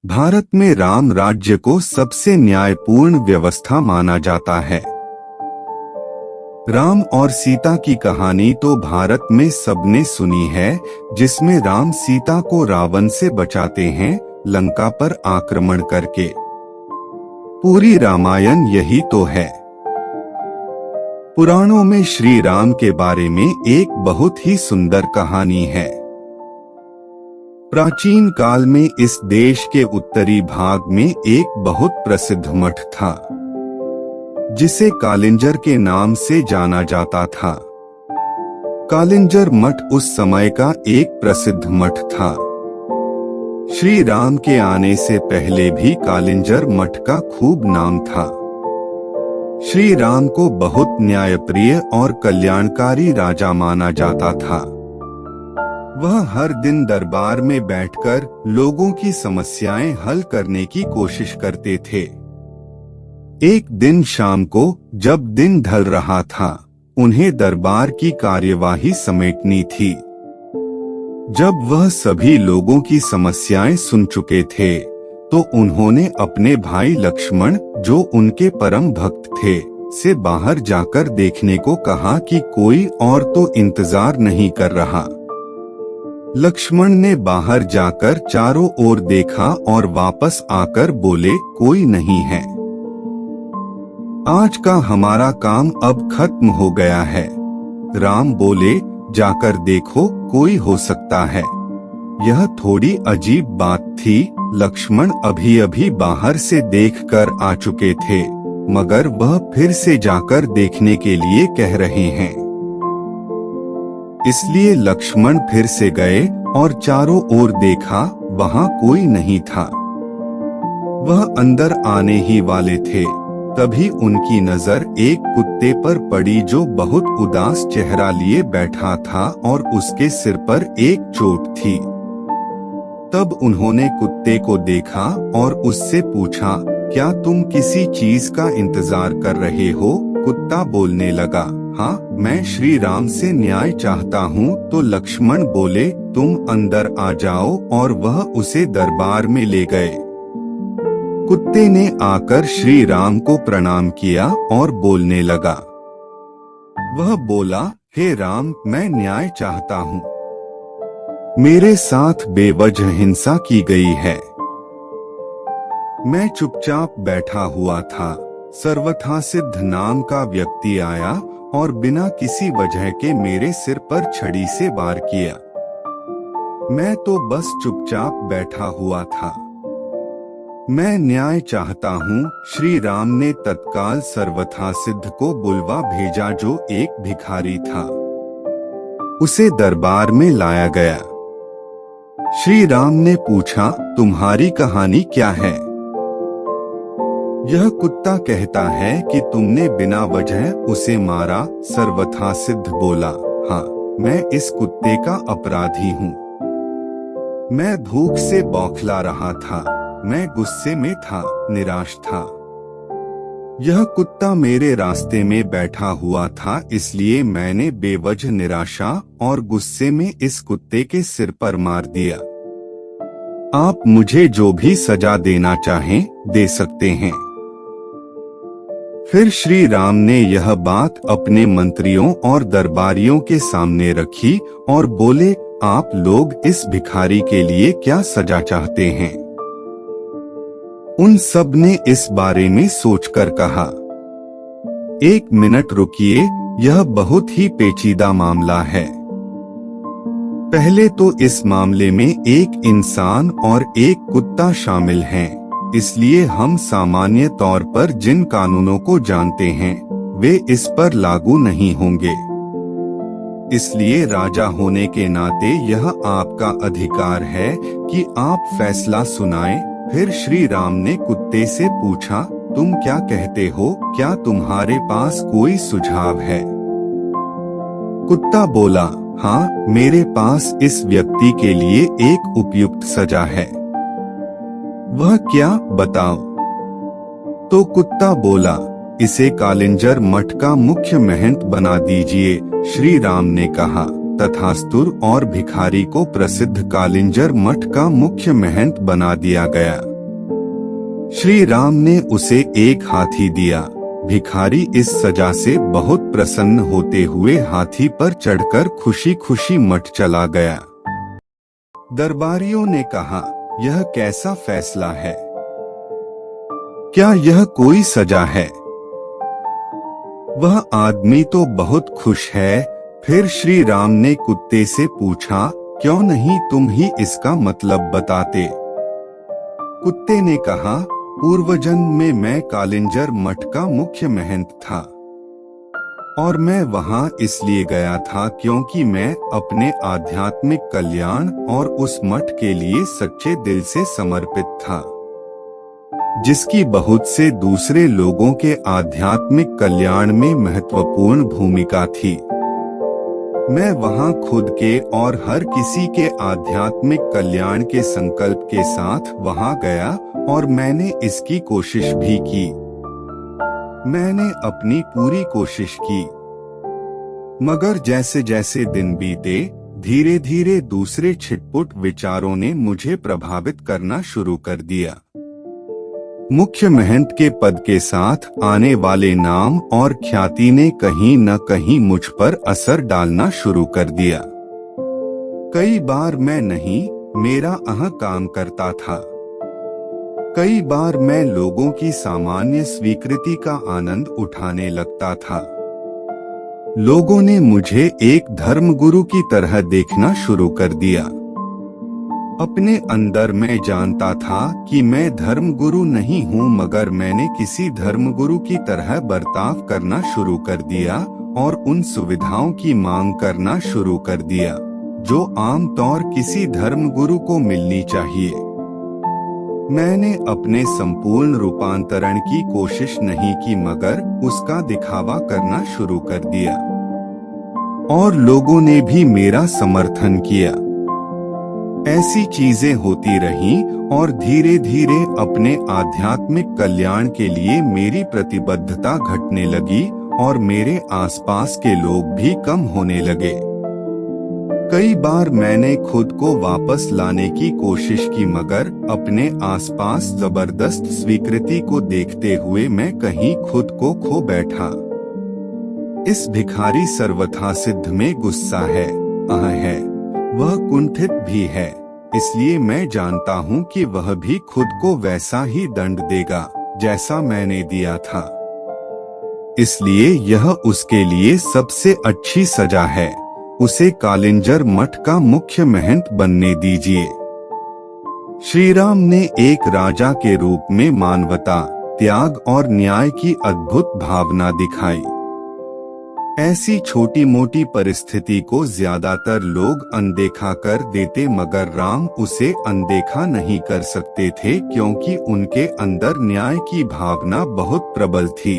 भारत में राम राज्य को सबसे न्यायपूर्ण व्यवस्था माना जाता है। राम और सीता की कहानी तो भारत में सबने सुनी है, जिसमें राम सीता को रावण से बचाते हैं, लंका पर आक्रमण करके। पूरी रामायण यही तो है। पुराणों में श्री राम के बारे में एक बहुत ही सुंदर कहानी है। प्राचीन काल में इस देश के उत्तरी भाग में एक बहुत प्रसिद्ध मठ था, जिसे कालिंजर के नाम से जाना जाता था। कालिंजर मठ उस समय का एक प्रसिद्ध मठ था। श्री राम के आने से पहले भी कालिंजर मठ का खूब नाम था। श्री राम को बहुत न्यायप्रिय और कल्याणकारी राजा माना जाता था। वह हर दिन दरबार में बैठकर लोगों की समस्याएं हल करने की कोशिश करते थे। एक दिन शाम को जब दिन ढल रहा था, उन्हें दरबार की कार्यवाही समेटनी थी। जब वह सभी लोगों की समस्याएं सुन चुके थे, तो उन्होंने अपने भाई लक्ष्मण, जो उनके परम भक्त थे, से बाहर जाकर देखने को कहा कि कोई और तो इंतजार नहीं कर रहा। लक्ष्मण ने बाहर जाकर चारों ओर देखा और वापस आकर बोले, कोई नहीं है। आज का हमारा काम अब खत्म हो गया है। राम बोले, जाकर देखो, कोई हो सकता है। यह थोड़ी अजीब बात थी। लक्ष्मण अभी अभी बाहर से देखकर आ चुके थे, मगर वह फिर से जाकर देखने के लिए कह रहे हैं। इसलिए लक्ष्मण फिर से गए और चारों ओर देखा, वहां कोई नहीं था। वह अंदर आने ही वाले थे, तभी उनकी नजर एक कुत्ते पर पड़ी, जो बहुत उदास चेहरा लिए बैठा था और उसके सिर पर एक चोट थी। तब उन्होंने कुत्ते को देखा और उससे पूछा, क्या तुम किसी चीज का इंतजार कर रहे हो? कुत्ता बोलने लगा, हाँ, मैं श्री राम से न्याय चाहता हूँ। तो लक्ष्मण बोले, तुम अंदर आ जाओ, और वह उसे दरबार में ले गए। कुत्ते ने आकर श्री राम को प्रणाम किया और बोलने लगा। वह बोला, हे राम, मैं न्याय चाहता हूँ। मेरे साथ बेवजह हिंसा की गई है। मैं चुपचाप बैठा हुआ था। सर्वथा सिद्ध नाम का व्यक्ति आया और बिना किसी वजह के मेरे सिर पर छड़ी से वार किया। मैं तो बस चुपचाप बैठा हुआ था। मैं न्याय चाहता हूँ। श्री राम ने तत्काल सर्वथा सिद्ध को बुलवा भेजा, जो एक भिखारी था। उसे दरबार में लाया गया। श्री राम ने पूछा, तुम्हारी कहानी क्या है? यह कुत्ता कहता है कि तुमने बिना वजह उसे मारा। सर्वथा सिद्ध बोला, हाँ, मैं इस कुत्ते का अपराधी हूँ। मैं भूख से बौखला रहा था। मैं गुस्से में था, निराश था। यह कुत्ता मेरे रास्ते में बैठा हुआ था, इसलिए मैंने बेवजह निराशा और गुस्से में इस कुत्ते के सिर पर मार दिया। आप मुझे जो भी सजा देना चाहें, दे सकते हैं। फिर श्री राम ने यह बात अपने मंत्रियों और दरबारियों के सामने रखी और बोले, आप लोग इस भिखारी के लिए क्या सजा चाहते हैं? उन सब ने इस बारे में सोचकर कहा, एक मिनट रुकिए, यह बहुत ही पेचीदा मामला है। पहले तो इस मामले में एक इंसान और एक कुत्ता शामिल हैं। इसलिए हम सामान्य तौर पर जिन कानूनों को जानते हैं, वे इस पर लागू नहीं होंगे। इसलिए राजा होने के नाते यह आपका अधिकार है कि आप फैसला सुनाएं। फिर श्री राम ने कुत्ते से पूछा, तुम क्या कहते हो? क्या तुम्हारे पास कोई सुझाव है? कुत्ता बोला, हाँ, मेरे पास इस व्यक्ति के लिए एक उपयुक्त सजा है। वह क्या, बताओ? तो कुत्ता बोला, इसे कालिंजर मठ का मुख्य महंत बना दीजिए। श्री राम ने कहा, तथास्तु, और भिखारी को प्रसिद्ध कालिंजर मठ का मुख्य महंत बना दिया गया। श्री राम ने उसे एक हाथी दिया। भिखारी इस सजा से बहुत प्रसन्न होते हुए हाथी पर चढ़कर खुशी खुशी मठ चला गया। दरबारियों ने कहा, यह कैसा फैसला है? क्या यह कोई सजा है? वह आदमी तो बहुत खुश है। फिर श्री राम ने कुत्ते से पूछा, क्यों नहीं तुम ही इसका मतलब बताते? कुत्ते ने कहा, पूर्वजन्म में मैं कालिंजर मठ का मुख्य महंत था और मैं वहां इसलिए गया था क्योंकि मैं अपने आध्यात्मिक कल्याण और उस मठ के लिए सच्चे दिल से समर्पित था, जिसकी बहुत से दूसरे लोगों के आध्यात्मिक कल्याण में महत्वपूर्ण भूमिका थी। मैं वहां खुद के और हर किसी के आध्यात्मिक कल्याण के संकल्प के साथ वहां गया और मैंने इसकी कोशिश भी की। मैंने अपनी पूरी कोशिश की, मगर जैसे जैसे दिन बीते, धीरे धीरे दूसरे छिटपुट विचारों ने मुझे प्रभावित करना शुरू कर दिया। मुख्य महंत के पद के साथ आने वाले नाम और ख्याति ने कहीं न कहीं मुझ पर असर डालना शुरू कर दिया। कई बार मैं नहीं, मेरा अहं काम करता था। कई बार मैं लोगों की सामान्य स्वीकृति का आनंद उठाने लगता था। लोगों ने मुझे एक धर्मगुरु की तरह देखना शुरू कर दिया। अपने अंदर मैं जानता था कि मैं धर्मगुरु नहीं हूँ, मगर मैंने किसी धर्मगुरु की तरह बर्ताव करना शुरू कर दिया और उन सुविधाओं की मांग करना शुरू कर दिया जो आमतौर किसी धर्मगुरु को मिलनी चाहिए। मैंने अपने संपूर्ण रूपांतरण की कोशिश नहीं की, मगर उसका दिखावा करना शुरू कर दिया और लोगों ने भी मेरा समर्थन किया। ऐसी चीजें होती रहीं और धीरे धीरे अपने आध्यात्मिक कल्याण के लिए मेरी प्रतिबद्धता घटने लगी और मेरे आसपास के लोग भी कम होने लगे। कई बार मैंने खुद को वापस लाने की कोशिश की, मगर अपने आसपास जबरदस्त स्वीकृति को देखते हुए मैं कहीं खुद को खो बैठा। इस भिखारी सर्वथा सिद्ध में गुस्सा है, अह है, वह कुंठित भी है, इसलिए मैं जानता हूँ कि वह भी खुद को वैसा ही दंड देगा जैसा मैंने दिया था। इसलिए यह उसके लिए सबसे अच्छी सजा है। उसे कालिंजर मठ का मुख्य महंत बनने दीजिए। श्री राम ने एक राजा के रूप में मानवता, त्याग और न्याय की अद्भुत भावना दिखाई। ऐसी छोटी मोटी परिस्थिति को ज्यादातर लोग अनदेखा कर देते, मगर राम उसे अनदेखा नहीं कर सकते थे क्योंकि उनके अंदर न्याय की भावना बहुत प्रबल थी।